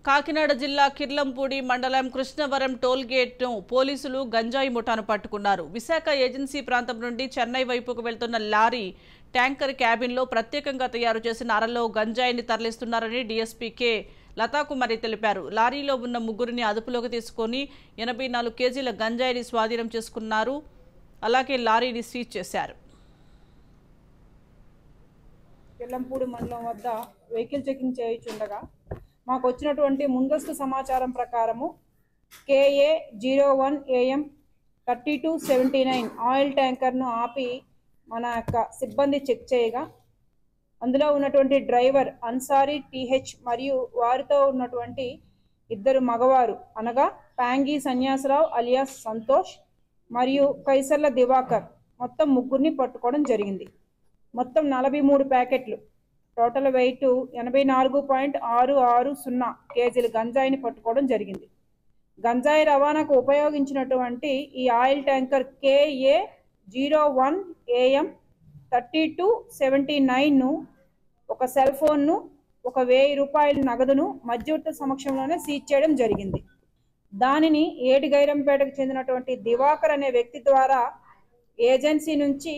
కాకినాడ జిల్లా కిర్లంపూడి మండలం కృష్ణవరం టోల్ గేట్ను పోలీసులు గంజాయి ముఠాను పట్టుకున్నారు. విశాఖ ఏజెన్సీ ప్రాంతం నుండి చెన్నై వైపుకు వెళ్తున్న లారీ ట్యాంకర్ క్యాబిన్లో ప్రత్యేకంగా తయారు చేసిన అరలో గంజాయిని తరలిస్తున్నారని డీఎస్పీ కె లతాకుమారి తెలిపారు. లారీలో ఉన్న ముగ్గురిని అదుపులోకి తీసుకుని 84 కేజీల గంజాయిని స్వాధీనం చేసుకున్నారు. అలాగే లారీని సీజ్ చేశారు. కిర్లంపూడి మండలం వద్ద వెహికల్ చెకింగ్ చేయించుండగా మాకు వచ్చినటువంటి ముందస్తు సమాచారం ప్రకారము KA 01 AM 3279 ఆయిల్ ట్యాంకర్ను ఆపి మన యొక్క సిబ్బంది చెక్ చేయగా అందులో ఉన్నటువంటి డ్రైవర్ అన్సారీ TH మరియు వారితో ఉన్నటువంటి ఇద్దరు మగవారు అనగా ప్యాంగి సన్యాసరావు అలియాస్ సంతోష్ మరియు కైసర్ల దివాకర్ మొత్తం ముగ్గురిని పట్టుకోవడం జరిగింది. మొత్తం 43 ప్యాకెట్లు టోటల్ వెయిట్ 84.660 కేజీలు గంజాయిని పట్టుకోవడం జరిగింది. గంజాయి రవాణాకు ఉపయోగించినటువంటి ఈ ఆయిల్ ట్యాంకర్ KA 01 AM 3279ను ఒక సెల్ ఫోన్ను 1000 రూపాయల నగదును మధ్యవర్తి సమక్షంలోనే సీజ్ చేయడం జరిగింది. దానిని ఏటిగైరంపేటకు చెందినటువంటి దివాకర్ అనే వ్యక్తి ద్వారా ఏజెన్సీ నుంచి